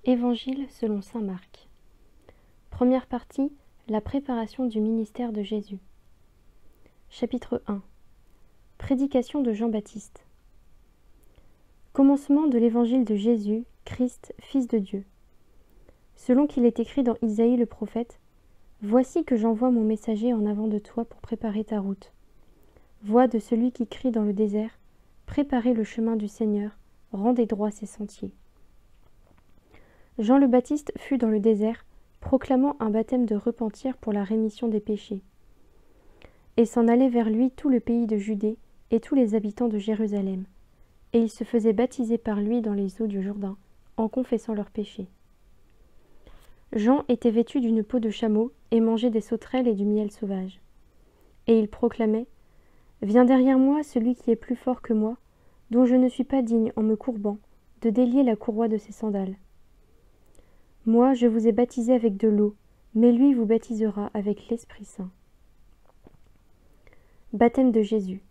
Évangile selon saint Marc. Première partie, la préparation du ministère de Jésus. Chapitre 1. Prédication de Jean-Baptiste. Commencement de l'évangile de Jésus, Christ, Fils de Dieu. Selon qu'il est écrit dans Isaïe le prophète, « Voici que j'envoie mon messager en avant de toi pour préparer ta route. Voix de celui qui crie dans le désert, préparez le chemin du Seigneur, rendez droit ses sentiers. » Jean le Baptiste fut dans le désert, proclamant un baptême de repentir pour la rémission des péchés. Et s'en allait vers lui tout le pays de Judée et tous les habitants de Jérusalem, et ils se faisaient baptiser par lui dans les eaux du Jourdain, en confessant leurs péchés. Jean était vêtu d'une peau de chameau et mangeait des sauterelles et du miel sauvage. Et il proclamait « Viens derrière moi celui qui est plus fort que moi, dont je ne suis pas digne en me courbant, de délier la courroie de ses sandales. Moi, je vous ai baptisé avec de l'eau, mais lui vous baptisera avec l'Esprit Saint. » Baptême de Jésus.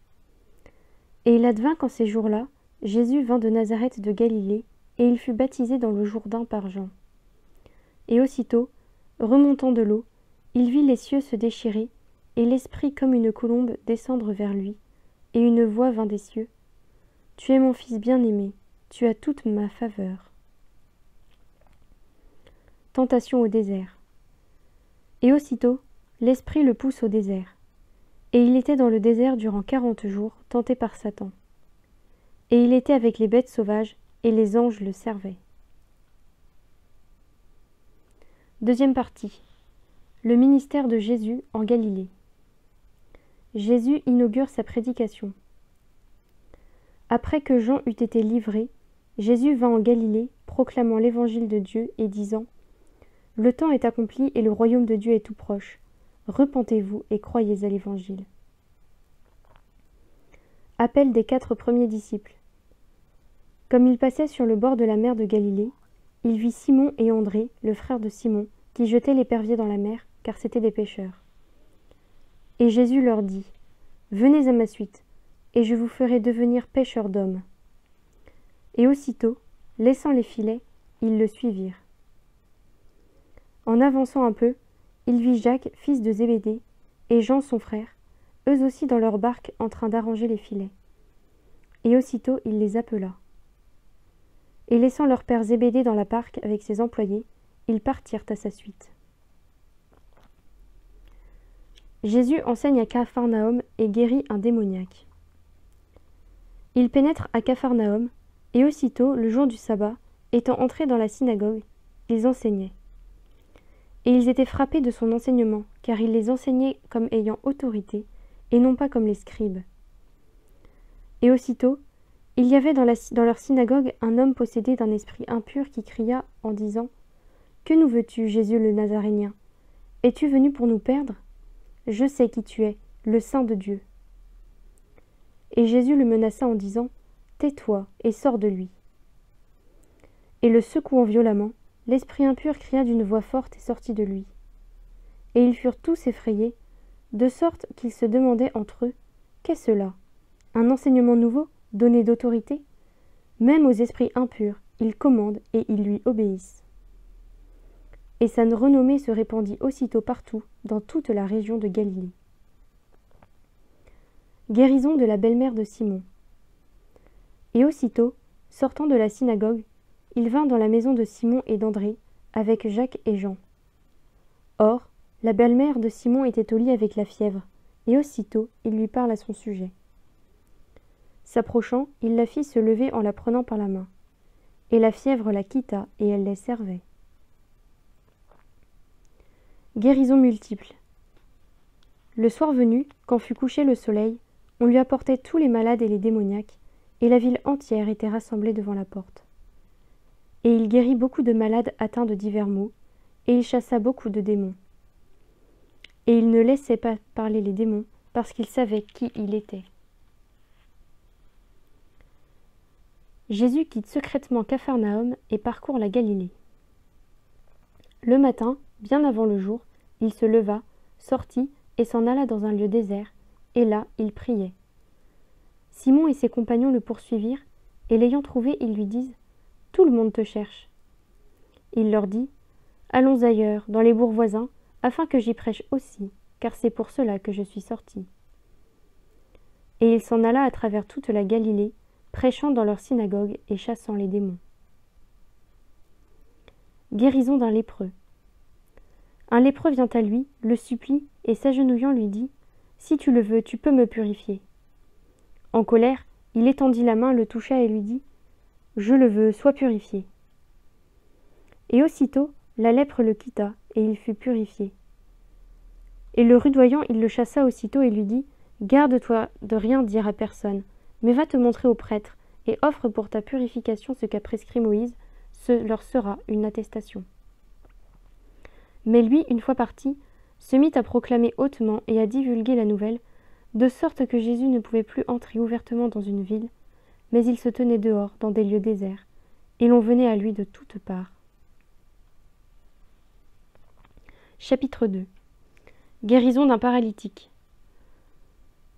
Et il advint qu'en ces jours-là, Jésus vint de Nazareth de Galilée, et il fut baptisé dans le Jourdain par Jean. Et aussitôt, remontant de l'eau, il vit les cieux se déchirer, et l'Esprit comme une colombe descendre vers lui, et une voix vint des cieux. « Tu es mon Fils bien-aimé, tu as toute ma faveur. » Tentation au désert. Et aussitôt, l'Esprit le pousse au désert. Et il était dans le désert durant 40 jours, tenté par Satan. Et il était avec les bêtes sauvages, et les anges le servaient. Deuxième partie. Le ministère de Jésus en Galilée. Jésus inaugure sa prédication. Après que Jean eut été livré, Jésus vint en Galilée, proclamant l'évangile de Dieu et disant « Le temps est accompli et le royaume de Dieu est tout proche. Repentez-vous et croyez à l'évangile. » Appel des 4 premiers disciples. Comme il passait sur le bord de la mer de Galilée, il vit Simon et André, le frère de Simon, qui jetaient l'épervier dans la mer, car c'étaient des pêcheurs. Et Jésus leur dit « Venez à ma suite, et je vous ferai devenir pêcheurs d'hommes. » Et aussitôt, laissant les filets, ils le suivirent. En avançant un peu, il vit Jacques, fils de Zébédée, et Jean son frère, eux aussi dans leur barque en train d'arranger les filets. Et aussitôt il les appela. Et laissant leur père Zébédée dans la barque avec ses employés, ils partirent à sa suite. Jésus enseigne à Capharnaüm et guérit un démoniaque. Il pénètre à Capharnaüm, et aussitôt, le jour du sabbat, étant entrés dans la synagogue, ils enseignaient. Et ils étaient frappés de son enseignement, car il les enseignait comme ayant autorité, et non pas comme les scribes. Et aussitôt, il y avait dans leur synagogue un homme possédé d'un esprit impur qui cria en disant « Que nous veux-tu, Jésus le Nazarénien? Es-tu venu pour nous perdre? Je sais qui tu es, le Saint de Dieu. » Et Jésus le menaça en disant « Tais-toi et sors de lui. » Et le secouant violemment, l'esprit impur cria d'une voix forte et sortit de lui. Et ils furent tous effrayés, de sorte qu'ils se demandaient entre eux « Qu'est cela? Un enseignement nouveau, donné d'autorité? Même aux esprits impurs, il commande et ils lui obéissent. » Et sa renommée se répandit aussitôt partout, dans toute la région de Galilée. Guérison de la belle-mère de Simon. Et aussitôt, sortant de la synagogue, il vint dans la maison de Simon et d'André, avec Jacques et Jean. Or, la belle-mère de Simon était au lit avec la fièvre, et aussitôt il lui parle à son sujet. S'approchant, il la fit se lever en la prenant par la main. Et la fièvre la quitta, et elle les servait. Guérison multiple. Le soir venu, quand fut couché le soleil, on lui apportait tous les malades et les démoniaques, et la ville entière était rassemblée devant la porte. Et il guérit beaucoup de malades atteints de divers maux, et il chassa beaucoup de démons. Et il ne laissait pas parler les démons, parce qu'il savait qui il était. Jésus quitte secrètement Capharnaüm et parcourt la Galilée. Le matin, bien avant le jour, il se leva, sortit et s'en alla dans un lieu désert, et là il priait. Simon et ses compagnons le poursuivirent, et l'ayant trouvé, ils lui disent « Tout le monde te cherche. » Il leur dit: Allons ailleurs, dans les bourgs voisins, afin que j'y prêche aussi, car c'est pour cela que je suis sorti. Et il s'en alla à travers toute la Galilée, prêchant dans leurs synagogues et chassant les démons. Guérison d'un lépreux. Un lépreux vient à lui, le supplie, et s'agenouillant lui dit: Si tu le veux, tu peux me purifier. En colère, il étendit la main, le toucha et lui dit: Je le veux, sois purifié. Et aussitôt, la lèpre le quitta, et il fut purifié. Et le rudoyant, il le chassa aussitôt et lui dit: Garde-toi de rien dire à personne, mais va te montrer au prêtre, et offre pour ta purification ce qu'a prescrit Moïse, ce leur sera une attestation. Mais lui, une fois parti, se mit à proclamer hautement et à divulguer la nouvelle, de sorte que Jésus ne pouvait plus entrer ouvertement dans une ville, mais il se tenait dehors, dans des lieux déserts, et l'on venait à lui de toutes parts. Chapitre 2. Guérison d'un paralytique.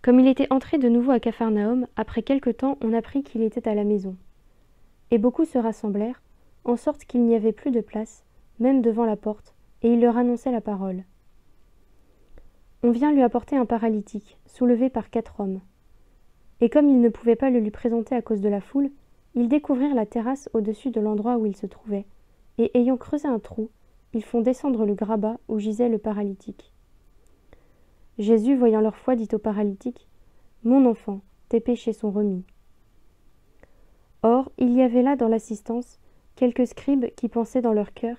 Comme il était entré de nouveau à Capharnaüm, après quelque temps on apprit qu'il était à la maison. Et beaucoup se rassemblèrent, en sorte qu'il n'y avait plus de place, même devant la porte, et il leur annonçait la parole. On vient lui apporter un paralytique, soulevé par 4 hommes. Et comme ils ne pouvaient pas le lui présenter à cause de la foule, ils découvrirent la terrasse au-dessus de l'endroit où il se trouvait, et ayant creusé un trou, ils font descendre le grabat où gisait le paralytique. Jésus, voyant leur foi, dit au paralytique: Mon enfant, tes péchés sont remis. Or, il y avait là dans l'assistance quelques scribes qui pensaient dans leur cœur: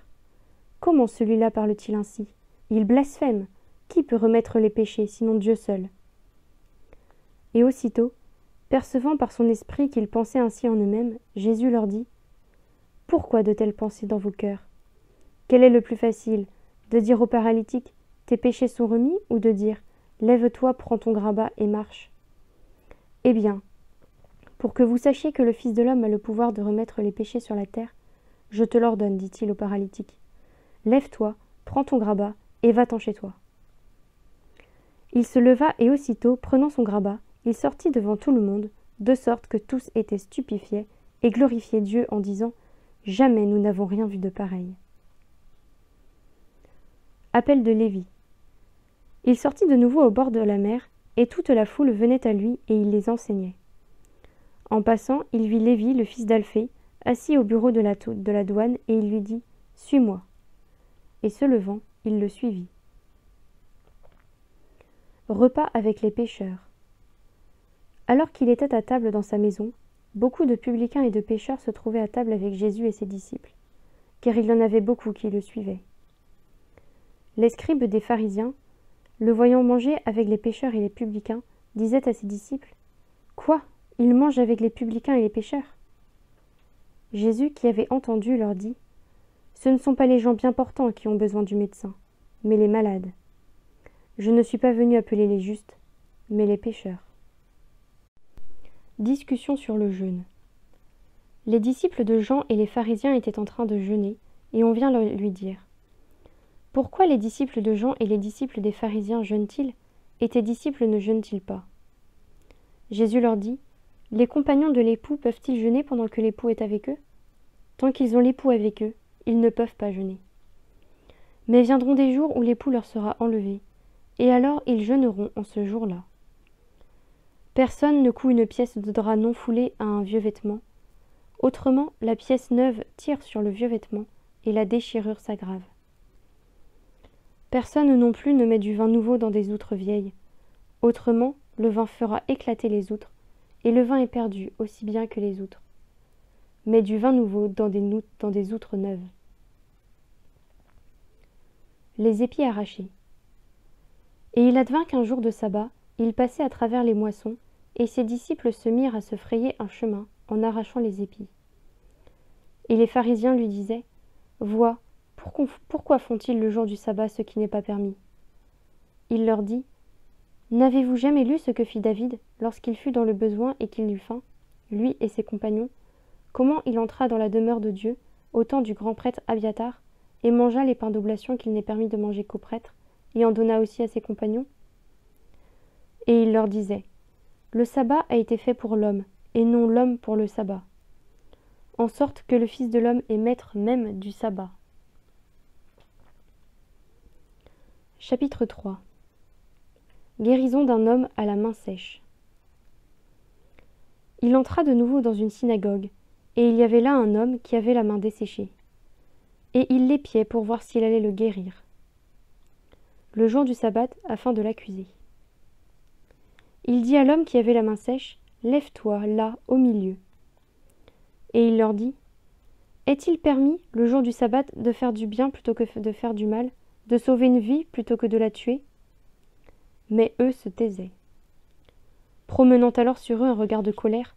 Comment celui-là parle-t-il ainsi? Il blasphème. Qui peut remettre les péchés, sinon Dieu seul? Et aussitôt, percevant par son esprit qu'ils pensaient ainsi en eux-mêmes, Jésus leur dit: Pourquoi de telles pensées dans vos cœurs? Quel est le plus facile, de dire au paralytique: Tes péchés sont remis, ou de dire: Lève-toi, prends ton grabat et marche? Eh bien, pour que vous sachiez que le Fils de l'homme a le pouvoir de remettre les péchés sur la terre, je te l'ordonne, dit-il au paralytique. Lève-toi, prends ton grabat et va-t'en chez toi. Il se leva et aussitôt, prenant son grabat, il sortit devant tout le monde, de sorte que tous étaient stupéfiés et glorifiaient Dieu en disant: Jamais nous n'avons rien vu de pareil. Appel de Lévi. Il sortit de nouveau au bord de la mer, et toute la foule venait à lui, et il les enseignait. En passant, il vit Lévi, le fils d'Alphée, assis au bureau de la douane, et il lui dit: Suis-moi. Et se levant, il le suivit. Repas avec les pécheurs. Alors qu'il était à table dans sa maison, beaucoup de publicains et de pécheurs se trouvaient à table avec Jésus et ses disciples, car il y en avait beaucoup qui le suivaient. Les scribes des pharisiens, le voyant manger avec les pécheurs et les publicains, disaient à ses disciples: Quoi? Il mange avec les publicains et les pécheurs? Jésus, qui avait entendu, leur dit: Ce ne sont pas les gens bien portants qui ont besoin du médecin, mais les malades. Je ne suis pas venu appeler les justes, mais les pécheurs. Discussion sur le jeûne. Les disciples de Jean et les pharisiens étaient en train de jeûner, et on vient lui dire: Pourquoi les disciples de Jean et les disciples des pharisiens jeûnent-ils, et tes disciples ne jeûnent-ils pas? Jésus leur dit: Les compagnons de l'époux peuvent-ils jeûner pendant que l'époux est avec eux? Tant qu'ils ont l'époux avec eux, ils ne peuvent pas jeûner. Mais viendront des jours où l'époux leur sera enlevé, et alors ils jeûneront en ce jour-là. Personne ne coud une pièce de drap non foulée à un vieux vêtement. Autrement, la pièce neuve tire sur le vieux vêtement, et la déchirure s'aggrave. Personne non plus ne met du vin nouveau dans des outres vieilles. Autrement, le vin fera éclater les outres, et le vin est perdu aussi bien que les outres. Mais du vin nouveau dans des outres neuves. Les épis arrachés. Et il advint qu'un jour de sabbat, il passait à travers les moissons, et ses disciples se mirent à se frayer un chemin en arrachant les épis. Et les pharisiens lui disaient: Vois, pourquoi font-ils le jour du sabbat ce qui n'est pas permis? Il leur dit: N'avez-vous jamais lu ce que fit David lorsqu'il fut dans le besoin et qu'il eut faim, lui et ses compagnons, comment il entra dans la demeure de Dieu au temps du grand prêtre Abiathar, et mangea les pains d'oblation qu'il n'est permis de manger qu'aux prêtres, et en donna aussi à ses compagnons? Et il leur disait: Le sabbat a été fait pour l'homme, et non l'homme pour le sabbat. En sorte que le Fils de l'homme est maître même du sabbat. Chapitre 3. Guérison d'un homme à la main sèche. Il entra de nouveau dans une synagogue, et il y avait là un homme qui avait la main desséchée. Et il l'épiait pour voir s'il allait le guérir, le jour du sabbat, afin de l'accuser. Il dit à l'homme qui avait la main sèche, « Lève-toi, là, au milieu. » Et il leur dit, « Est-il permis, le jour du sabbat, de faire du bien plutôt que de faire du mal, de sauver une vie plutôt que de la tuer ?» Mais eux se taisaient. Promenant alors sur eux un regard de colère,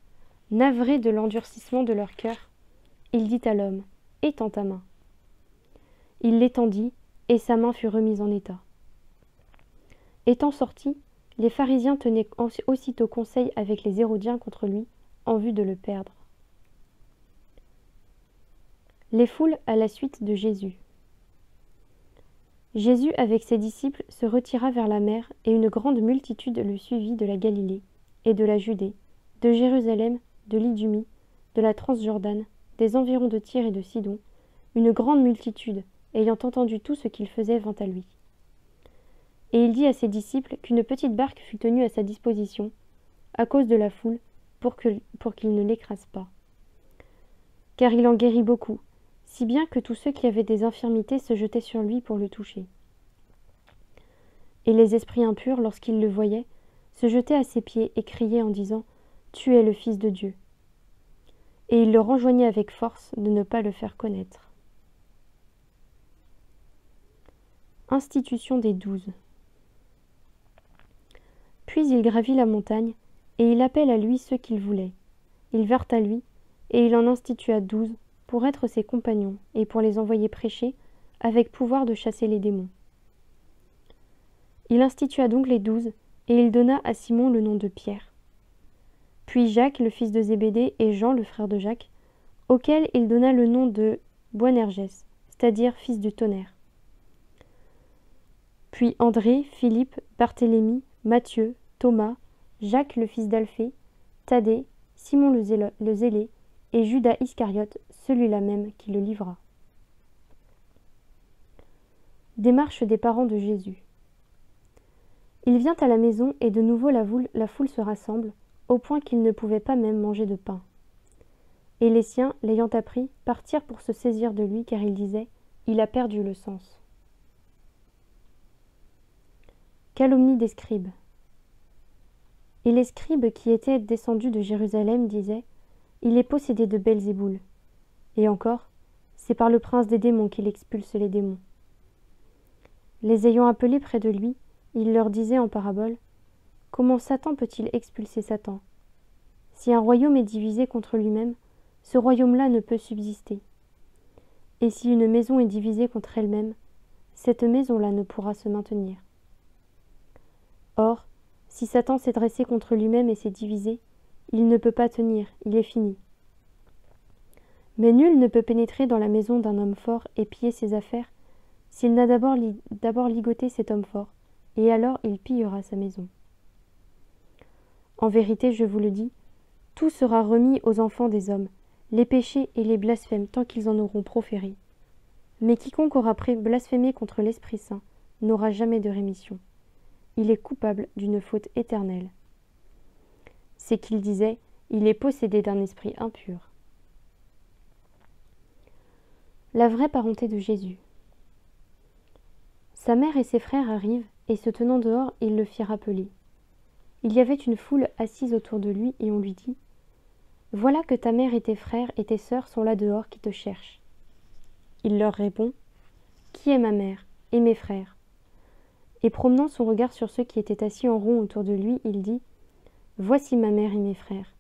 navré de l'endurcissement de leur cœur, il dit à l'homme, « Étends ta main. » Il l'étendit, et sa main fut remise en état. Étant sortis, les pharisiens tenaient aussitôt conseil avec les hérodiens contre lui, en vue de le perdre. Les foules à la suite de Jésus. Jésus, avec ses disciples, se retira vers la mer, et une grande multitude le suivit de la Galilée, et de la Judée, de Jérusalem, de l'Idumie, de la Transjordane, des environs de Tyr et de Sidon. Une grande multitude, ayant entendu tout ce qu'il faisait, vint à lui. Et il dit à ses disciples qu'une petite barque fut tenue à sa disposition, à cause de la foule, pour qu'il ne l'écrase pas. Car il en guérit beaucoup, si bien que tous ceux qui avaient des infirmités se jetaient sur lui pour le toucher. Et les esprits impurs, lorsqu'ils le voyaient, se jetaient à ses pieds et criaient en disant « Tu es le Fils de Dieu ». Et il leur enjoignait avec force de ne pas le faire connaître. Institution des 12. Puis il gravit la montagne, et il appelle à lui ceux qu'il voulait. Ils vinrent à lui, et il en institua 12, pour être ses compagnons, et pour les envoyer prêcher, avec pouvoir de chasser les démons. Il institua donc les 12, et il donna à Simon le nom de Pierre. Puis Jacques, le fils de Zébédée, et Jean, le frère de Jacques, auquel il donna le nom de Boanerges, c'est-à-dire fils du tonnerre. Puis André, Philippe, Barthélemy, Matthieu, Thomas, Jacques le fils d'Alphée, Thaddée, Simon le zélé, et Judas Iscariote, celui-là même qui le livra. Démarche des parents de Jésus. Il vient à la maison, et de nouveau la foule se rassemble, au point qu'il ne pouvait pas même manger de pain. Et les siens, l'ayant appris, partirent pour se saisir de lui, car ils disaient « Il a perdu le sens ». Calomnie des scribes. Et les scribes qui étaient descendus de Jérusalem disaient « Il est possédé de Belzéboul ». Et encore « C'est par le prince des démons qu'il expulse les démons ». Les ayant appelés près de lui, il leur disait en parabole « Comment Satan peut-il expulser Satan ? Si un royaume est divisé contre lui-même, ce royaume-là ne peut subsister. Et si une maison est divisée contre elle-même, cette maison-là ne pourra se maintenir. Or, si Satan s'est dressé contre lui-même et s'est divisé, il ne peut pas tenir, il est fini. Mais nul ne peut pénétrer dans la maison d'un homme fort et piller ses affaires s'il n'a d'abord ligoté cet homme fort, et alors il pillera sa maison. En vérité, je vous le dis, tout sera remis aux enfants des hommes, les péchés et les blasphèmes tant qu'ils en auront proféré. Mais quiconque aura blasphémé contre l'Esprit Saint n'aura jamais de rémission. Il est coupable d'une faute éternelle. C'est qu'il disait, il est possédé d'un esprit impur. La vraie parenté de Jésus. Sa mère et ses frères arrivent, et se tenant dehors, ils le firent appeler. Il y avait une foule assise autour de lui, et on lui dit « Voilà que ta mère et tes frères et tes sœurs sont là dehors qui te cherchent. » Il leur répond « Qui est ma mère et mes frères ?» Et promenant son regard sur ceux qui étaient assis en rond autour de lui, il dit « Voici ma mère et mes frères.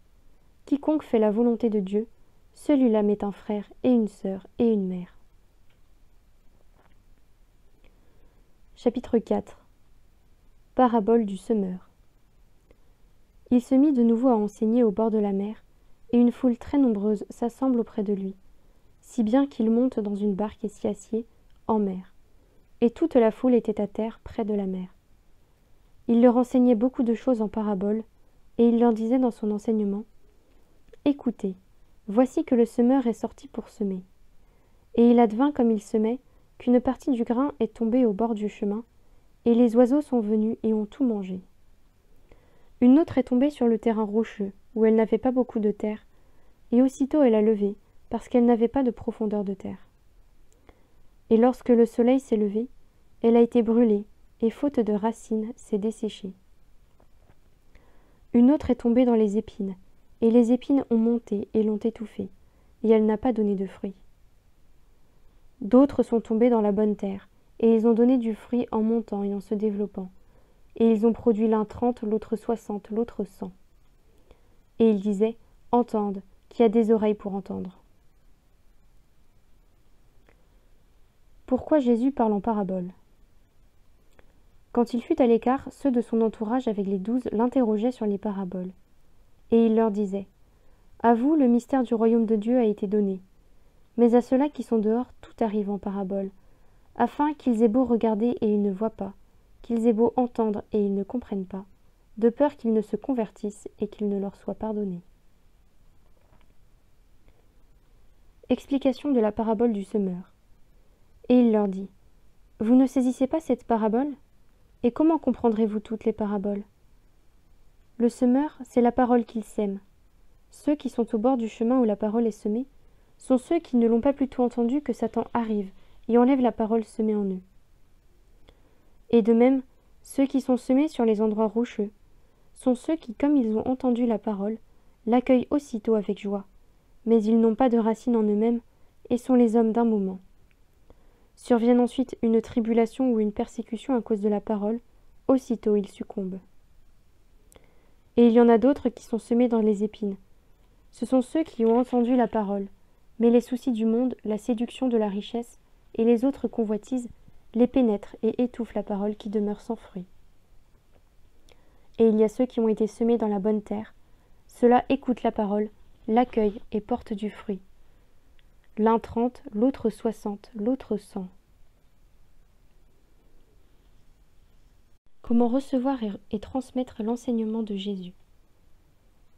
Quiconque fait la volonté de Dieu, celui-là m'est un frère et une sœur et une mère. » Chapitre 4. Parabole du semeur. Il se mit de nouveau à enseigner au bord de la mer, et une foule très nombreuse s'assemble auprès de lui, si bien qu'il monte dans une barque et s'y assied, en mer. Et toute la foule était à terre, près de la mer. Il leur enseignait beaucoup de choses en paraboles, et il leur disait dans son enseignement « Écoutez, voici que le semeur est sorti pour semer. Et il advint comme il semait, qu'une partie du grain est tombée au bord du chemin, et les oiseaux sont venus et ont tout mangé. Une autre est tombée sur le terrain rocheux, où elle n'avait pas beaucoup de terre, et aussitôt elle a levé, parce qu'elle n'avait pas de profondeur de terre. Et lorsque le soleil s'est levé, elle a été brûlée, et faute de racines, s'est desséchée. Une autre est tombée dans les épines, et les épines ont monté et l'ont étouffée, et elle n'a pas donné de fruits. D'autres sont tombés dans la bonne terre, et ils ont donné du fruit en montant et en se développant, et ils ont produit l'un 30, l'autre 60, l'autre 100. Et il disait, entende, qui a des oreilles pour entendre. Pourquoi Jésus parle en parabole? Quand il fut à l'écart, ceux de son entourage avec les 12 l'interrogeaient sur les paraboles. Et il leur disait, à vous, le mystère du royaume de Dieu a été donné. Mais à ceux-là qui sont dehors, tout arrive en parabole, afin qu'ils aient beau regarder et ils ne voient pas, qu'ils aient beau entendre et ils ne comprennent pas, de peur qu'ils ne se convertissent et qu'il ne leur soit pardonné. Explication de la parabole du semeur. Et il leur dit, vous ne saisissez pas cette parabole? Et comment comprendrez-vous toutes les paraboles? Le semeur, c'est la parole qu'il sème. Ceux qui sont au bord du chemin où la parole est semée sont ceux qui ne l'ont pas plutôt entendue que Satan arrive et enlève la parole semée en eux. Et de même, ceux qui sont semés sur les endroits rocheux sont ceux qui, comme ils ont entendu la parole, l'accueillent aussitôt avec joie, mais ils n'ont pas de racine en eux-mêmes et sont les hommes d'un moment. Surviennent ensuite une tribulation ou une persécution à cause de la parole, aussitôt ils succombent. Et il y en a d'autres qui sont semés dans les épines. Ce sont ceux qui ont entendu la parole, mais les soucis du monde, la séduction de la richesse et les autres convoitises les pénètrent et étouffent la parole qui demeure sans fruit. Et il y a ceux qui ont été semés dans la bonne terre. Ceux-là écoutent la parole, l'accueillent et portent du fruit. L'un 30, l'autre 60, l'autre 100. Comment recevoir et transmettre l'enseignement de Jésus?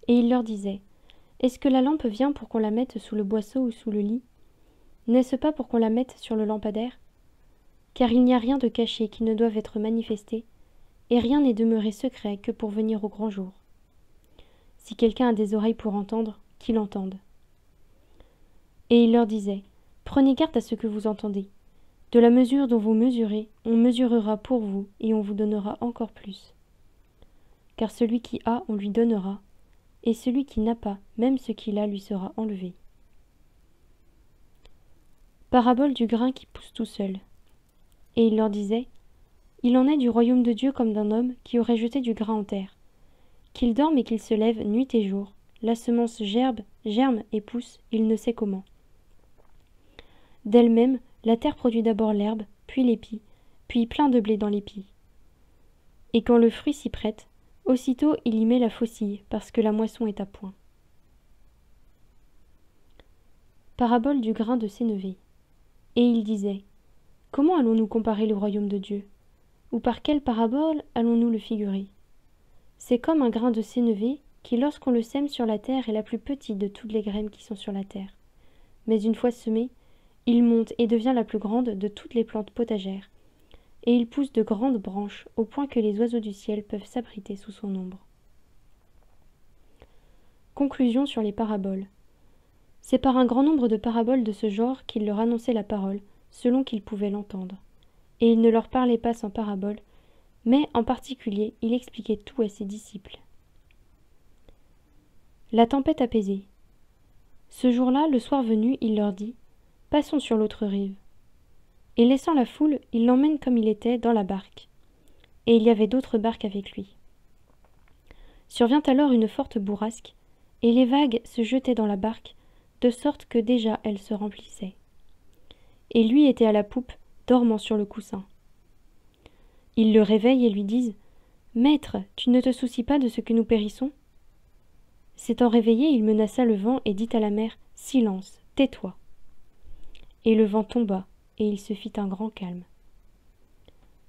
Et il leur disait, est-ce que la lampe vient pour qu'on la mette sous le boisseau ou sous le lit? N'est-ce pas pour qu'on la mette sur le lampadaire? Car il n'y a rien de caché qui ne doive être manifesté, et rien n'est demeuré secret que pour venir au grand jour. Si quelqu'un a des oreilles pour entendre, qu'il entende. Et il leur disait, prenez garde à ce que vous entendez. De la mesure dont vous mesurez, on mesurera pour vous, et on vous donnera encore plus. Car celui qui a, on lui donnera, et celui qui n'a pas, même ce qu'il a lui sera enlevé. Parabole du grain qui pousse tout seul. Et il leur disait, il en est du royaume de Dieu comme d'un homme qui aurait jeté du grain en terre. Qu'il dorme et qu'il se lève nuit et jour, la semence germe et pousse, il ne sait comment. D'elle-même, la terre produit d'abord l'herbe, puis l'épi, puis plein de blé dans l'épi. Et quand le fruit s'y prête, aussitôt il y met la faucille, parce que la moisson est à point. Parabole du grain de sénévé. Et il disait, comment allons-nous comparer le royaume de Dieu? Ou par quelle parabole allons-nous le figurer? C'est comme un grain de sénévé qui, lorsqu'on le sème sur la terre, est la plus petite de toutes les graines qui sont sur la terre. Mais une fois semé, il monte et devient la plus grande de toutes les plantes potagères, et il pousse de grandes branches au point que les oiseaux du ciel peuvent s'abriter sous son ombre. Conclusion sur les paraboles. C'est par un grand nombre de paraboles de ce genre qu'il leur annonçait la parole, selon qu'ils pouvaient l'entendre. Et il ne leur parlait pas sans paraboles, mais en particulier il expliquait tout à ses disciples. La tempête apaisée. Ce jour-là, le soir venu, il leur dit, « Passons sur l'autre rive. » Et laissant la foule, il l'emmène comme il était dans la barque. Et il y avait d'autres barques avec lui. Survient alors une forte bourrasque, et les vagues se jetaient dans la barque, de sorte que déjà elle se remplissait. Et lui était à la poupe, dormant sur le coussin. Ils le réveillent et lui disent, « Maître, tu ne te soucies pas de ce que nous périssons ?» S'étant réveillé, il menaça le vent et dit à la mer, « Silence, tais-toi !» Et le vent tomba, et il se fit un grand calme.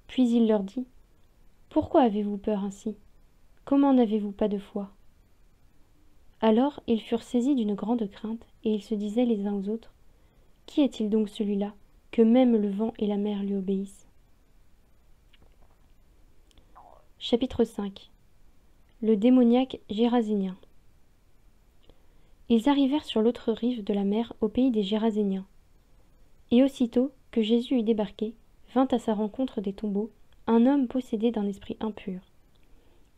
Puis il leur dit, « Pourquoi avez-vous peur ainsi? Comment n'avez-vous pas de foi ?» Alors ils furent saisis d'une grande crainte, et ils se disaient les uns aux autres, « Qui est-il donc celui-là, que même le vent et la mer lui obéissent ?» Chapitre 5. Le démoniaque Gérasénien. Ils arrivèrent sur l'autre rive de la mer, au pays des Géraséniens. Et aussitôt que Jésus eut débarqué, vint à sa rencontre des tombeaux un homme possédé d'un esprit impur.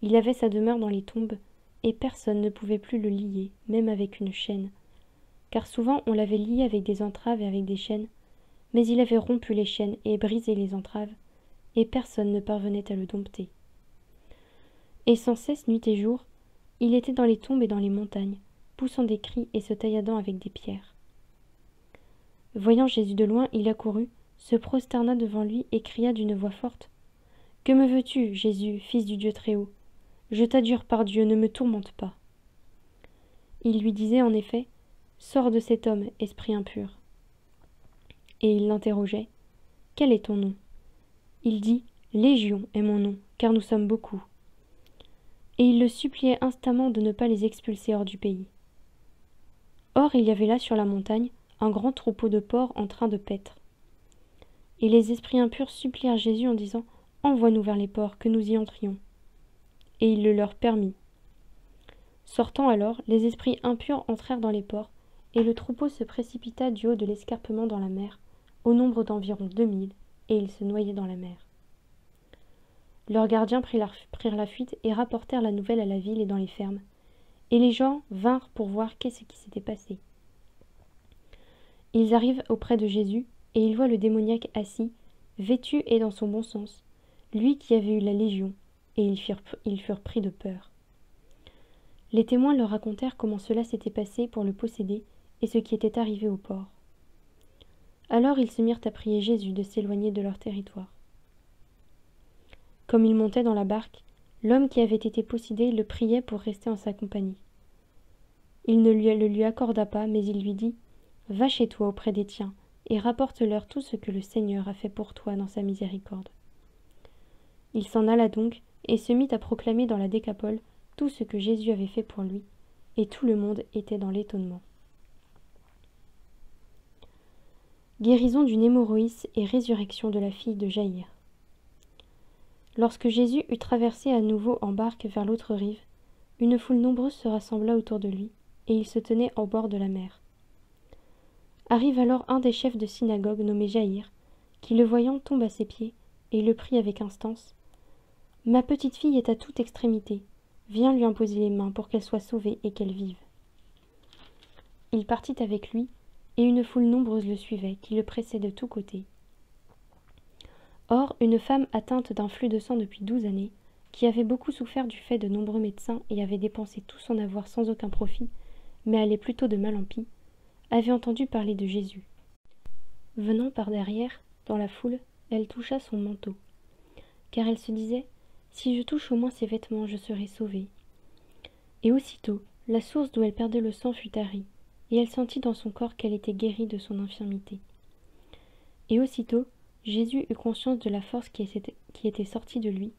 Il avait sa demeure dans les tombes, et personne ne pouvait plus le lier, même avec une chaîne, car souvent on l'avait lié avec des entraves et avec des chaînes, mais il avait rompu les chaînes et brisé les entraves, et personne ne parvenait à le dompter. Et sans cesse, nuit et jour, il était dans les tombes et dans les montagnes, poussant des cris et se tailladant avec des pierres. Voyant Jésus de loin, il accourut, se prosterna devant lui et cria d'une voix forte : « Que me veux-tu, Jésus, fils du Dieu Très-Haut ? Je t'adjure par Dieu, ne me tourmente pas. » Il lui disait en effet : « Sors de cet homme, esprit impur. » Et il l'interrogeait : « Quel est ton nom ? » Il dit : « Légion est mon nom, car nous sommes beaucoup. » Et il le suppliait instamment de ne pas les expulser hors du pays. Or il y avait là sur la montagne un grand troupeau de porcs en train de paître. Et les esprits impurs supplièrent Jésus en disant : « Envoie-nous vers les porcs, que nous y entrions. » Et il le leur permit. Sortant alors, les esprits impurs entrèrent dans les porcs, et le troupeau se précipita du haut de l'escarpement dans la mer, au nombre d'environ 2000, et ils se noyaient dans la mer. Leurs gardiens prirent la fuite et rapportèrent la nouvelle à la ville et dans les fermes. Et les gens vinrent pour voir qu'est-ce qui s'était passé. Ils arrivent auprès de Jésus, et ils voient le démoniaque assis, vêtu et dans son bon sens, lui qui avait eu la légion, et ils furent pris de peur. Les témoins leur racontèrent comment cela s'était passé pour le posséder et ce qui était arrivé au porc. Alors ils se mirent à prier Jésus de s'éloigner de leur territoire. Comme il montait dans la barque, l'homme qui avait été possédé le priait pour rester en sa compagnie. Il ne le lui accorda pas, mais il lui dit : « Va chez toi auprès des tiens, et rapporte-leur tout ce que le Seigneur a fait pour toi dans sa miséricorde. » Il s'en alla donc, et se mit à proclamer dans la Décapole tout ce que Jésus avait fait pour lui, et tout le monde était dans l'étonnement. Guérison d'une hémorroïde et résurrection de la fille de Jaïr. Lorsque Jésus eut traversé à nouveau en barque vers l'autre rive, une foule nombreuse se rassembla autour de lui, et il se tenait au bord de la mer. Arrive alors un des chefs de synagogue nommé Jaïr, qui le voyant tombe à ses pieds, et le prie avec instance : « Ma petite fille est à toute extrémité, viens lui imposer les mains pour qu'elle soit sauvée et qu'elle vive. » Il partit avec lui, et une foule nombreuse le suivait, qui le pressait de tous côtés. Or, une femme atteinte d'un flux de sang depuis 12 années, qui avait beaucoup souffert du fait de nombreux médecins et avait dépensé tout son avoir sans aucun profit, mais allait plutôt de mal en pis, avait entendu parler de Jésus. Venant par derrière, dans la foule, elle toucha son manteau, car elle se disait : « Si je touche au moins ses vêtements, je serai sauvée. » Et aussitôt, la source d'où elle perdait le sang fut tarie, et elle sentit dans son corps qu'elle était guérie de son infirmité. Et aussitôt, Jésus eut conscience de la force qui était sortie de lui,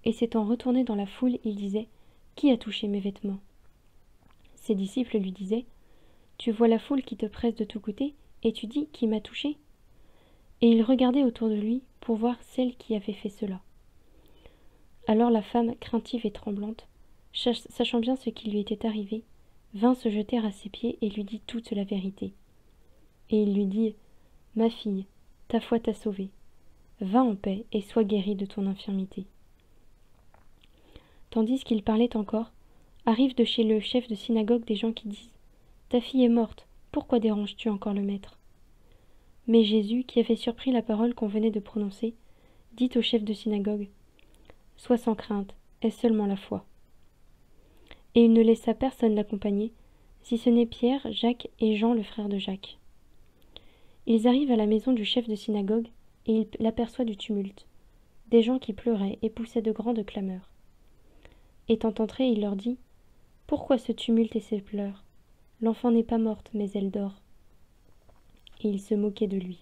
et s'étant retourné dans la foule, il disait : « Qui a touché mes vêtements ?» Ses disciples lui disaient : « Tu vois la foule qui te presse de tous côtés, et tu dis : Qui m'a touché ? » Et il regardait autour de lui pour voir celle qui avait fait cela. Alors la femme, craintive et tremblante, sachant bien ce qui lui était arrivé, vint se jeter à ses pieds et lui dit toute la vérité. Et il lui dit : « Ma fille, ta foi t'a sauvée. Va en paix et sois guérie de ton infirmité. » Tandis qu'il parlait encore, arrivent de chez le chef de synagogue des gens qui disent : « Ta fille est morte, pourquoi déranges-tu encore le maître ? » Mais Jésus, qui avait surpris la parole qu'on venait de prononcer, dit au chef de synagogue : « Sois sans crainte, est-ce seulement la foi ? » Et il ne laissa personne l'accompagner, si ce n'est Pierre, Jacques et Jean, le frère de Jacques. Ils arrivent à la maison du chef de synagogue, et il aperçoit du tumulte, des gens qui pleuraient et poussaient de grandes clameurs. Étant entré, il leur dit : « Pourquoi ce tumulte et ces pleurs ? L'enfant n'est pas morte, mais elle dort. » Et il se moquait de lui.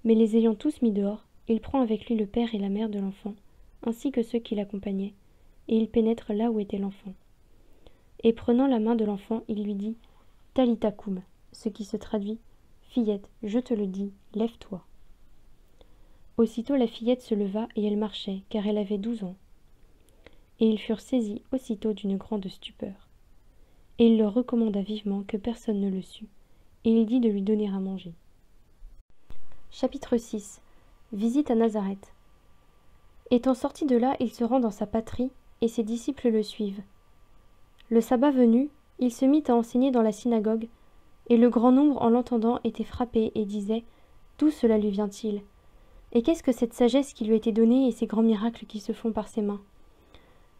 Mais les ayant tous mis dehors, il prend avec lui le père et la mère de l'enfant, ainsi que ceux qui l'accompagnaient, et il pénètre là où était l'enfant. Et prenant la main de l'enfant, il lui dit : « Talitha koum », ce qui se traduit : « Fillette, je te le dis, lève-toi. » Aussitôt la fillette se leva et elle marchait, car elle avait 12 ans. Et ils furent saisis aussitôt d'une grande stupeur. Et il leur recommanda vivement que personne ne le sût, et il dit de lui donner à manger. Chapitre 6. Visite à Nazareth. Étant sorti de là, il se rend dans sa patrie, et ses disciples le suivent. Le sabbat venu, il se mit à enseigner dans la synagogue, et le grand nombre, en l'entendant, était frappé et disait « D'où cela lui vient-il ? Et qu'est-ce que cette sagesse qui lui a été donnée et ces grands miracles qui se font par ses mains ?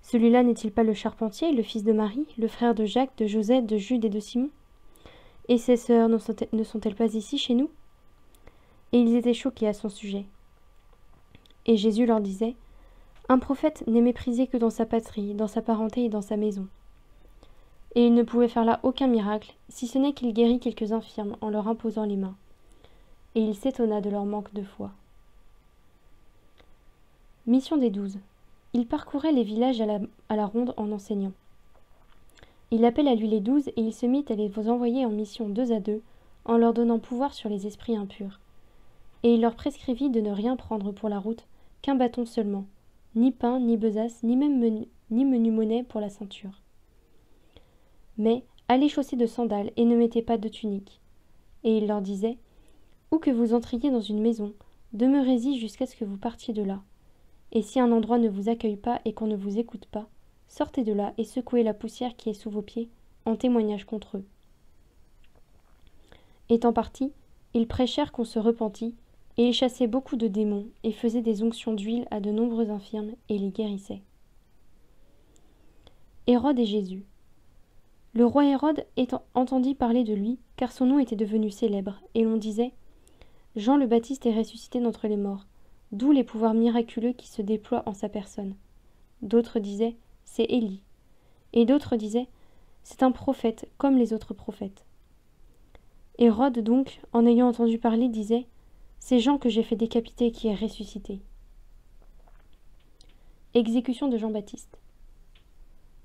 Celui-là n'est-il pas le charpentier, le fils de Marie, le frère de Jacques, de Joseph, de Jude et de Simon ? Et ses sœurs ne sont-elles pas ici chez nous ? » Et ils étaient choqués à son sujet. Et Jésus leur disait « Un prophète n'est méprisé que dans sa patrie, dans sa parenté et dans sa maison. » Et il ne pouvait faire là aucun miracle, si ce n'est qu'il guérit quelques infirmes en leur imposant les mains. Et il s'étonna de leur manque de foi. Mission des 12. Il parcourait les villages à la ronde en enseignant. Il appelle à lui les 12 et il se mit à les envoyer en mission 2 à 2, en leur donnant pouvoir sur les esprits impurs. Et il leur prescrivit de ne rien prendre pour la route, qu'un bâton seulement, ni pain, ni besace, ni menu monnaie pour la ceinture. Mais allez chaussés de sandales et ne mettez pas de tunique. Et il leur disait, où que vous entriez dans une maison, demeurez-y jusqu'à ce que vous partiez de là. Et si un endroit ne vous accueille pas et qu'on ne vous écoute pas, sortez de là et secouez la poussière qui est sous vos pieds, en témoignage contre eux. Étant partis, ils prêchèrent qu'on se repentit, et ils chassaient beaucoup de démons, et faisaient des onctions d'huile à de nombreux infirmes, et les guérissaient. Hérode et Jésus. Le roi Hérode entendit parler de lui, car son nom était devenu célèbre, et l'on disait « Jean le Baptiste est ressuscité d'entre les morts, d'où les pouvoirs miraculeux qui se déploient en sa personne. » D'autres disaient « C'est Élie », et d'autres disaient « C'est un prophète comme les autres prophètes. » Hérode donc, en ayant entendu parler, disait « C'est Jean que j'ai fait décapiter qui est ressuscité. » Exécution de Jean-Baptiste.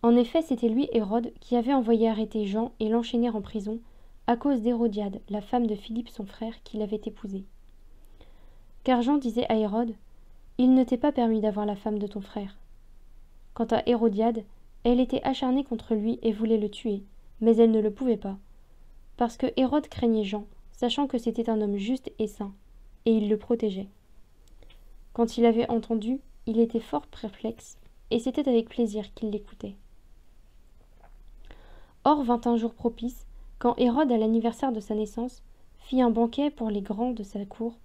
En effet, c'était lui, Hérode, qui avait envoyé arrêter Jean et l'enchaîner en prison, à cause d'Hérodiade, la femme de Philippe son frère, qui l'avait épousé. Car Jean disait à Hérode, « Il ne t'est pas permis d'avoir la femme de ton frère. » Quant à Hérodiade, elle était acharnée contre lui et voulait le tuer, mais elle ne le pouvait pas, parce que Hérode craignait Jean, sachant que c'était un homme juste et saint, et il le protégeait. Quand il avait entendu, il était fort perplexe, et c'était avec plaisir qu'il l'écoutait. Or vint un jour propice, quand Hérode, à l'anniversaire de sa naissance, fit un banquet pour les grands de sa cour,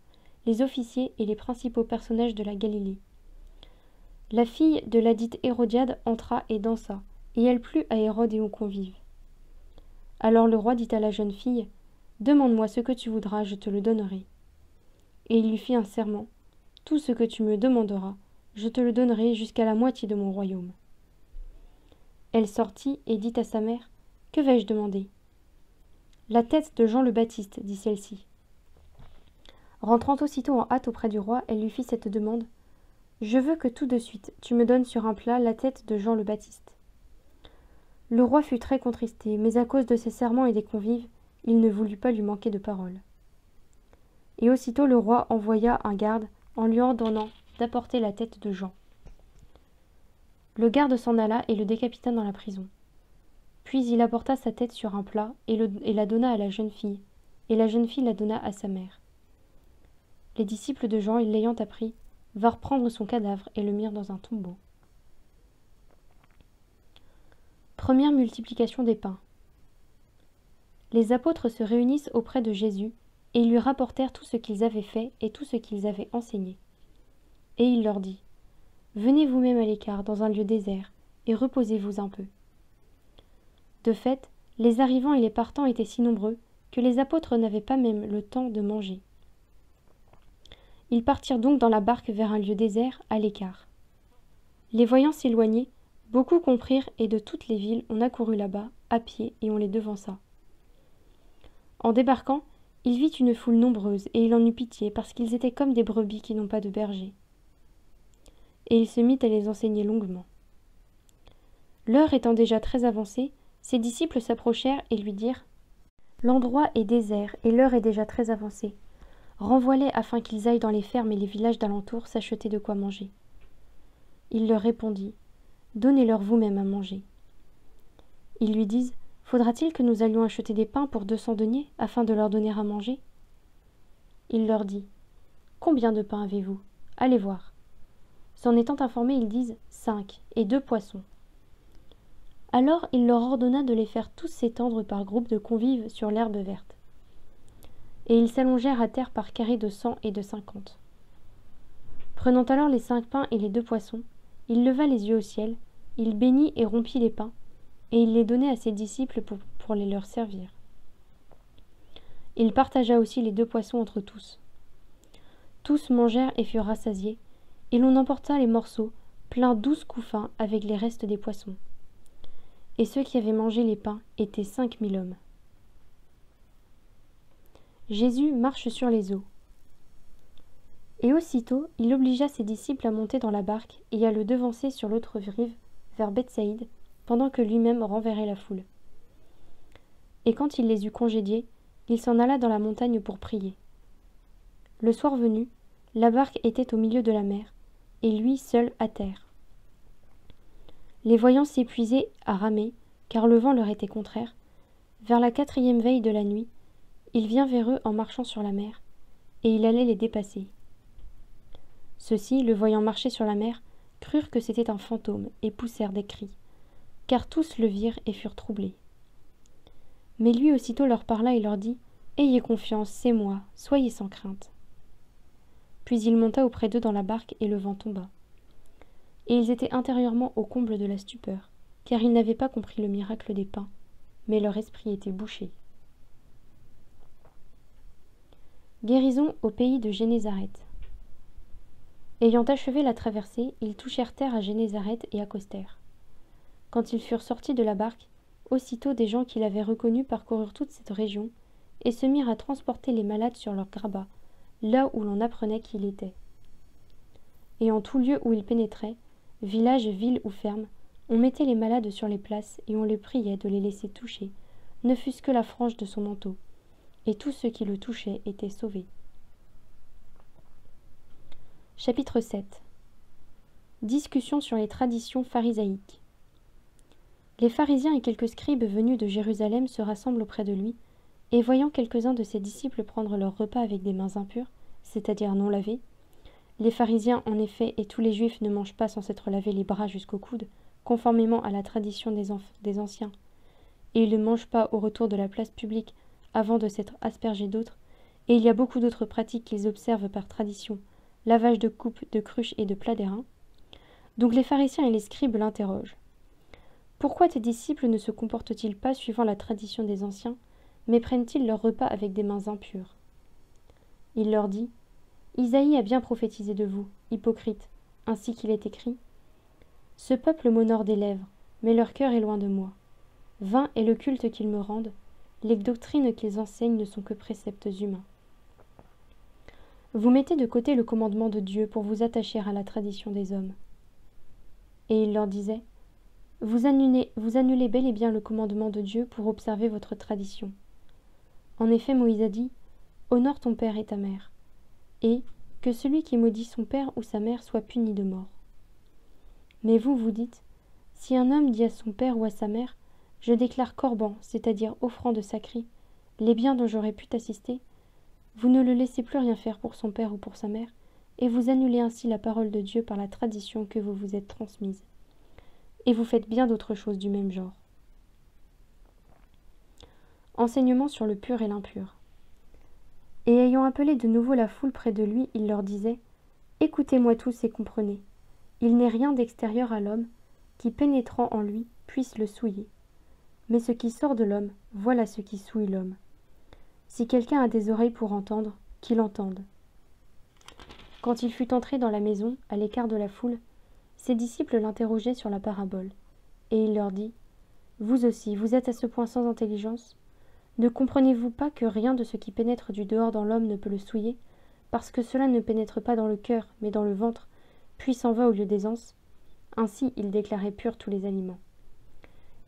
les officiers et les principaux personnages de la Galilée. La fille de ladite Hérodiade entra et dansa, et elle plut à Hérode et aux convives. Alors le roi dit à la jeune fille, « Demande-moi ce que tu voudras, je te le donnerai. » Et il lui fit un serment, « Tout ce que tu me demanderas, je te le donnerai jusqu'à la moitié de mon royaume. » Elle sortit et dit à sa mère, « Que vais-je demander ?»« La tête de Jean le Baptiste, dit celle-ci. » Rentrant aussitôt en hâte auprès du roi, elle lui fit cette demande, « Je veux que tout de suite tu me donnes sur un plat la tête de Jean le Baptiste. » Le roi fut très contristé, mais à cause de ses serments et des convives, il ne voulut pas lui manquer de parole. Et aussitôt le roi envoya un garde en lui ordonnant d'apporter la tête de Jean. Le garde s'en alla et le décapita dans la prison. Puis il apporta sa tête sur un plat et la donna à la jeune fille, et la jeune fille la donna à sa mère. Les disciples de Jean, l'ayant appris, vinrent prendre son cadavre et le mirent dans un tombeau. Première multiplication des pains. Les apôtres se réunissent auprès de Jésus, et ils lui rapportèrent tout ce qu'ils avaient fait et tout ce qu'ils avaient enseigné. Et il leur dit, « Venez vous-même à l'écart dans un lieu désert, et reposez-vous un peu. » De fait, les arrivants et les partants étaient si nombreux que les apôtres n'avaient pas même le temps de manger. Ils partirent donc dans la barque vers un lieu désert, à l'écart. Les voyant s'éloigner, beaucoup comprirent et de toutes les villes on accourut là-bas, à pied, et on les devança. En débarquant, il vit une foule nombreuse, et il en eut pitié, parce qu'ils étaient comme des brebis qui n'ont pas de berger. Et il se mit à les enseigner longuement. L'heure étant déjà très avancée, ses disciples s'approchèrent et lui dirent « L'endroit est désert, et l'heure est déjà très avancée. renvoie-les afin qu'ils aillent dans les fermes et les villages d'alentour s'acheter de quoi manger. » Il leur répondit, « Donnez-leur vous-même à manger. » Ils lui disent, « Faudra-t-il que nous allions acheter des pains pour 200 deniers afin de leur donner à manger ?» Il leur dit, « Combien de pains avez-vous? Allez voir. » S'en étant informés, ils disent, « 5 et 2 poissons. » Alors il leur ordonna de les faire tous s'étendre par groupes de convives sur l'herbe verte. Et ils s'allongèrent à terre par carrés de 100 et de 50. Prenant alors les 5 pains et les 2 poissons, il leva les yeux au ciel, il bénit et rompit les pains, et il les donnait à ses disciples pour les leur servir. Il partagea aussi les 2 poissons entre tous. Tous mangèrent et furent rassasiés, et l'on emporta les morceaux, pleins 12 couffins avec les restes des poissons. Et ceux qui avaient mangé les pains étaient 5000 hommes. Jésus marche sur les eaux. Et aussitôt, il obligea ses disciples à monter dans la barque et à le devancer sur l'autre rive, vers Bethsaïde, pendant que lui-même renverrait la foule. Et quand il les eut congédiés, il s'en alla dans la montagne pour prier. Le soir venu, la barque était au milieu de la mer, et lui seul à terre. Les voyant s'épuiser à ramer, car le vent leur était contraire, vers la 4e veille de la nuit, il vient vers eux en marchant sur la mer, et il allait les dépasser. Ceux-ci, le voyant marcher sur la mer, crurent que c'était un fantôme, et poussèrent des cris, car tous le virent et furent troublés. Mais lui aussitôt leur parla et leur dit, « Ayez confiance, c'est moi, soyez sans crainte. » Puis il monta auprès d'eux dans la barque, et le vent tomba. Et ils étaient intérieurement au comble de la stupeur, car ils n'avaient pas compris le miracle des pains, mais leur esprit était bouché. Guérison au pays de Génézareth. Ayant achevé la traversée, ils touchèrent terre à Génézareth et accostèrent. Quand ils furent sortis de la barque, aussitôt des gens qui l'avaient reconnu parcoururent toute cette région et se mirent à transporter les malades sur leurs grabats, là où l'on apprenait qu'il était. Et en tout lieu où il pénétrait, village, ville ou ferme, on mettait les malades sur les places et on les priait de les laisser toucher, ne fût-ce que la frange de son manteau, et tous ceux qui le touchaient étaient sauvés. Chapitre 7. Discussion sur les traditions pharisaïques. Les pharisiens et quelques scribes venus de Jérusalem se rassemblent auprès de lui, et voyant quelques-uns de ses disciples prendre leur repas avec des mains impures, c'est-à-dire non lavées, les pharisiens en effet et tous les juifs ne mangent pas sans s'être lavés les bras jusqu'au coude, conformément à la tradition des anciens, et ils ne mangent pas au retour de la place publique avant de s'être aspergés d'autres, et il y a beaucoup d'autres pratiques qu'ils observent par tradition, lavage de coupes, de cruches et de plats d'airain. Donc les pharisiens et les scribes l'interrogent. « Pourquoi tes disciples ne se comportent-ils pas suivant la tradition des anciens, mais prennent-ils leur repas avec des mains impures ?» Il leur dit, « Isaïe a bien prophétisé de vous, hypocrites, ainsi qu'il est écrit. Ce peuple m'honore des lèvres, mais leur cœur est loin de moi. Vain est le culte qu'ils me rendent, les doctrines qu'ils enseignent ne sont que préceptes humains. Vous mettez de côté le commandement de Dieu pour vous attacher à la tradition des hommes. » Et il leur disait, « Vous annulez bel et bien le commandement de Dieu pour observer votre tradition. En effet, Moïse a dit, « Honore ton père et ta mère. » Et « Que celui qui maudit son père ou sa mère soit puni de mort. » Mais vous, vous dites, « Si un homme dit à son père ou à sa mère, « Je déclare corban, c'est-à-dire offrande sacrée, les biens dont j'aurais pu t'assister », vous ne le laissez plus rien faire pour son père ou pour sa mère, et vous annulez ainsi la parole de Dieu par la tradition que vous vous êtes transmise. Et vous faites bien d'autres choses du même genre. Enseignement sur le pur et l'impur. Et ayant appelé de nouveau la foule près de lui, il leur disait, « Écoutez-moi tous et comprenez. Il n'est rien d'extérieur à l'homme, qui pénétrant en lui, puisse le souiller. Mais ce qui sort de l'homme, voilà ce qui souille l'homme. Si quelqu'un a des oreilles pour entendre, qu'il entende. » Quand il fut entré dans la maison, à l'écart de la foule, ses disciples l'interrogeaient sur la parabole, et il leur dit, « Vous aussi, vous êtes à ce point sans intelligence ? Ne comprenez-vous pas que rien de ce qui pénètre du dehors dans l'homme ne peut le souiller, parce que cela ne pénètre pas dans le cœur, mais dans le ventre, puis s'en va au lieu des anses ? Ainsi il déclarait purs tous les aliments.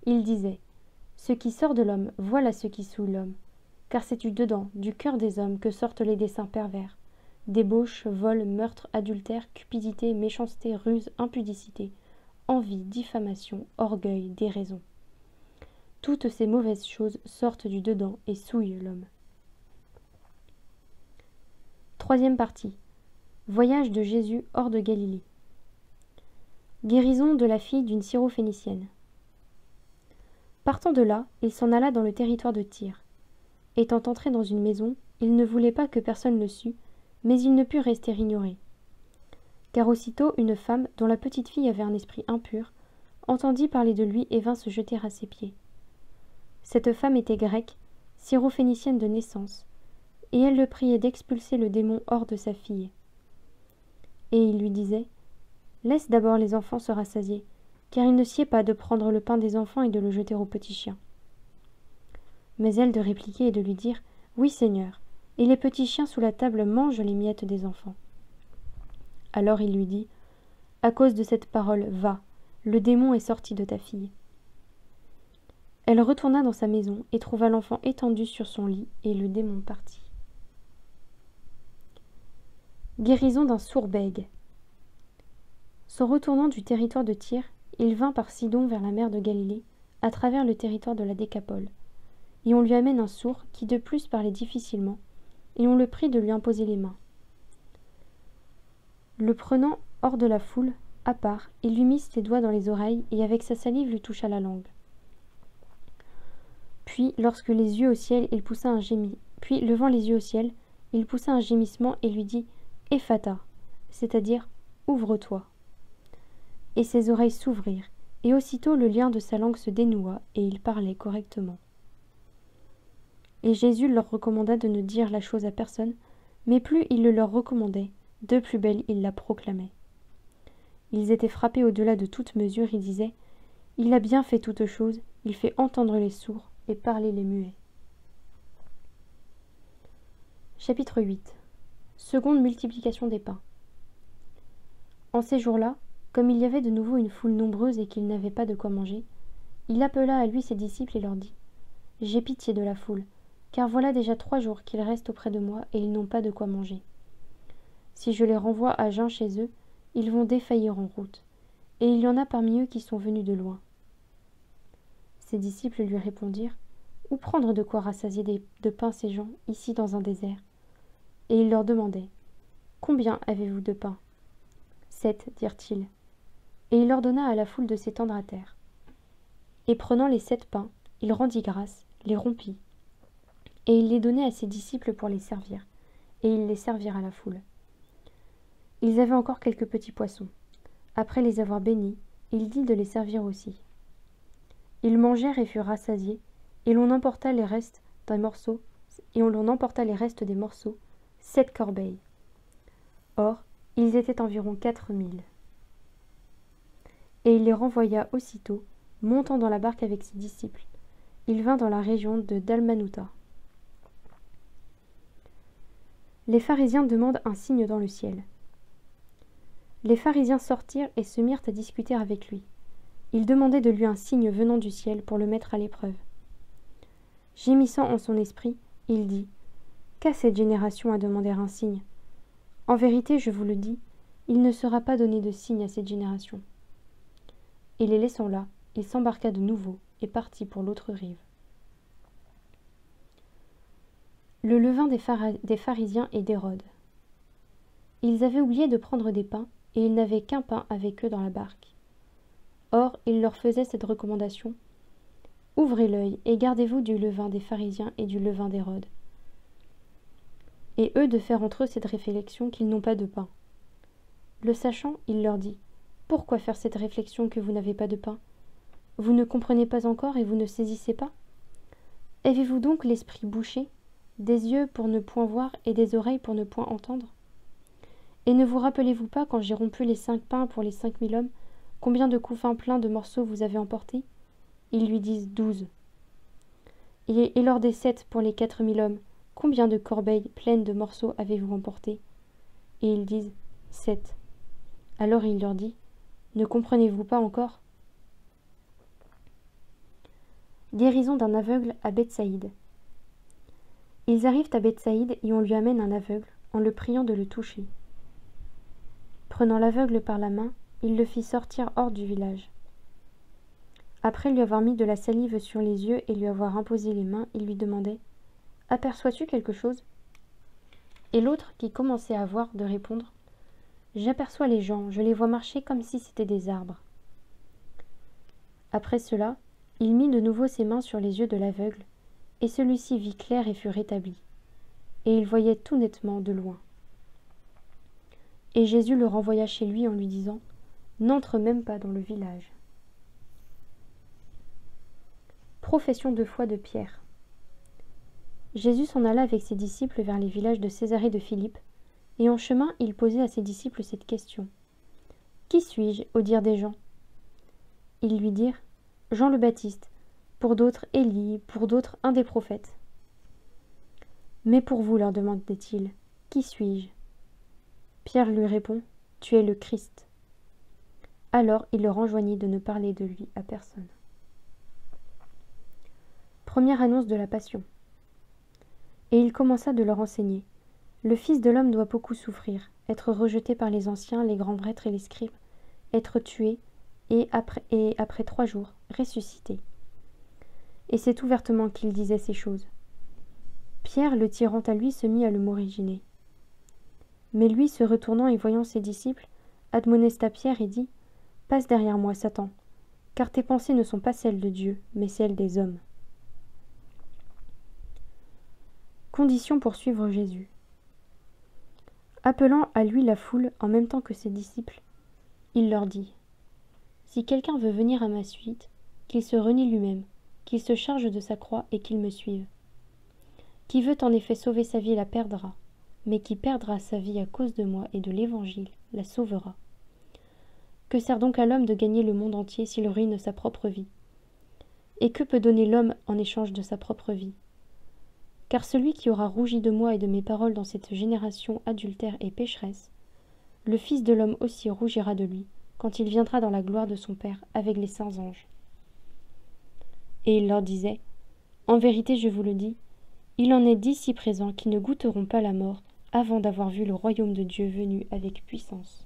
Il disait, « Ce qui sort de l'homme, voilà ce qui souille l'homme. car c'est du dedans, du cœur des hommes, que sortent les desseins pervers. Débauche, vol, meurtre, adultère, cupidité, méchanceté, ruse, impudicité, envie, diffamation, orgueil, déraison. Toutes ces mauvaises choses sortent du dedans et souillent l'homme. Troisième partie. Voyage de Jésus hors de Galilée. Guérison de la fille d'une syrophénicienne. Partant de là, il s'en alla dans le territoire de Tyr. Étant entré dans une maison, il ne voulait pas que personne le sût, mais il ne put rester ignoré. Car aussitôt une femme, dont la petite fille avait un esprit impur, entendit parler de lui et vint se jeter à ses pieds. Cette femme était grecque, syrophénicienne de naissance, et elle le priait d'expulser le démon hors de sa fille. Et il lui disait « Laisse d'abord les enfants se rassasier, car il ne sied pas de prendre le pain des enfants et de le jeter aux petits chiens. » Mais elle de répliquer et de lui dire « Oui, Seigneur, et les petits chiens sous la table mangent les miettes des enfants. » Alors il lui dit « À cause de cette parole, va, le démon est sorti de ta fille. » Elle retourna dans sa maison et trouva l'enfant étendu sur son lit, et le démon partit. Guérison d'un sourd bègue. Se retournant du territoire de Tyr, il vint par Sidon vers la mer de Galilée, à travers le territoire de la Décapole. Et on lui amène un sourd qui de plus parlait difficilement, et on le prie de lui imposer les mains. Le prenant hors de la foule, à part, il lui mit ses doigts dans les oreilles et avec sa salive lui toucha la langue. Puis, lorsque les yeux au ciel, il poussa un gémissement. Puis, levant les yeux au ciel, il poussa un gémissement et lui dit « Ephata », c'est-à-dire « Ouvre-toi ». Et ses oreilles s'ouvrirent, et aussitôt le lien de sa langue se dénoua, et il parlait correctement. Et Jésus leur recommanda de ne dire la chose à personne, mais plus il le leur recommandait, de plus belle il la proclamait. Ils étaient frappés au-delà de toute mesure, ils disaient « Il a bien fait toutes choses, il fait entendre les sourds et parler les muets. » Chapitre 8. Seconde multiplication des pains. En ces jours-là, comme il y avait de nouveau une foule nombreuse et qu'ils n'avaient pas de quoi manger, il appela à lui ses disciples et leur dit « J'ai pitié de la foule, car voilà déjà 3 jours qu'ils restent auprès de moi et ils n'ont pas de quoi manger. Si je les renvoie à jeun chez eux, ils vont défaillir en route, et il y en a parmi eux qui sont venus de loin. » Ses disciples lui répondirent « Où prendre de quoi rassasier de pain ces gens, ici dans un désert ?» Et il leur demandait « Combien avez-vous de pain ?» 7, dirent-ils. Et il ordonna à la foule de s'étendre à terre. Et prenant les 7 pains, il rendit grâce, les rompit, et il les donnait à ses disciples pour les servir, et ils les servirent à la foule. Ils avaient encore quelques petits poissons. Après les avoir bénis, il dit de les servir aussi. Ils mangèrent et furent rassasiés, et l'on emporta les restes des morceaux, 7 corbeilles. Or, ils étaient environ 4000. Et il les renvoya aussitôt, montant dans la barque avec ses disciples. Il vint dans la région de Dalmanutha. Les pharisiens demandent un signe dans le ciel. Les pharisiens sortirent et se mirent à discuter avec lui. Ils demandaient de lui un signe venant du ciel pour le mettre à l'épreuve. Gémissant en son esprit, il dit « Qu'a cette génération à demander un signe ? En vérité, je vous le dis, il ne sera pas donné de signe à cette génération. » Et les laissant là, il s'embarqua de nouveau et partit pour l'autre rive. Le levain des pharisiens et d'Hérode. Ils avaient oublié de prendre des pains, et ils n'avaient qu'un pain avec eux dans la barque. Or, il leur faisait cette recommandation : « Ouvrez l'œil et gardez-vous du levain des pharisiens et du levain d'Hérode. » Et eux de faire entre eux cette réflexion qu'ils n'ont pas de pain. Le sachant, il leur dit : « Pourquoi faire cette réflexion que vous n'avez pas de pain ? Vous ne comprenez pas encore et vous ne saisissez pas ? Avez-vous donc l'esprit bouché, des yeux pour ne point voir et des oreilles pour ne point entendre ? Et ne vous rappelez-vous pas, quand j'ai rompu les 5 pains pour les 5000 hommes, combien de couffins pleins de morceaux vous avez emportés ? Ils lui disent 12. Et lors des 7 pour les 4000 hommes, combien de corbeilles pleines de morceaux avez-vous emportés ? Et ils disent 7. Alors il leur dit : ne comprenez-vous pas encore ? Guérison d'un aveugle à Bethsaïde. Ils arrivent à Bethsaïde et on lui amène un aveugle, en le priant de le toucher. Prenant l'aveugle par la main, il le fit sortir hors du village. Après lui avoir mis de la salive sur les yeux et lui avoir imposé les mains, il lui demandait « Aperçois-tu quelque chose ?» Et l'autre, qui commençait à voir, de répondre « J'aperçois les gens, je les vois marcher comme si c'étaient des arbres. » Après cela, il mit de nouveau ses mains sur les yeux de l'aveugle, et celui-ci vit clair et fut rétabli. Et il voyait tout nettement de loin. Et Jésus le renvoya chez lui en lui disant « N'entre même pas dans le village. » Profession de foi de Pierre. Jésus s'en alla avec ses disciples vers les villages de Césarée de Philippe, et en chemin il posait à ses disciples cette question. « Qui suis-je, au dire des gens ?» Ils lui dirent « Jean le Baptiste, pour d'autres Élie, pour d'autres un des prophètes. » « Mais pour vous, leur demandait-il, qui suis-je » Pierre lui répond « Tu es le Christ. » Alors il leur enjoignit de ne parler de lui à personne. Première annonce de la Passion. Et il commença de leur enseigner. Le Fils de l'homme doit beaucoup souffrir, être rejeté par les anciens, les grands prêtres et les scribes, être tué, et après 3 jours, ressuscité. Et c'est ouvertement qu'il disait ces choses. Pierre, le tirant à lui, se mit à le moriginer. Mais lui, se retournant et voyant ses disciples, admonesta Pierre et dit « Passe derrière moi, Satan, car tes pensées ne sont pas celles de Dieu, mais celles des hommes. » Conditions pour suivre Jésus. Appelant à lui la foule en même temps que ses disciples, il leur dit « Si quelqu'un veut venir à ma suite, qu'il se renie lui-même, qu'il se charge de sa croix et qu'il me suive. Qui veut en effet sauver sa vie la perdra, mais qui perdra sa vie à cause de moi et de l'Évangile la sauvera. Que sert donc à l'homme de gagner le monde entier s'il ruine sa propre vie? Et que peut donner l'homme en échange de sa propre vie? Car celui qui aura rougi de moi et de mes paroles dans cette génération adultère et pécheresse, le Fils de l'homme aussi rougira de lui, quand il viendra dans la gloire de son Père avec les saints anges. » Et il leur disait, « En vérité, je vous le dis, il en est d'ici présents qui ne goûteront pas la mort avant d'avoir vu le royaume de Dieu venu avec puissance. »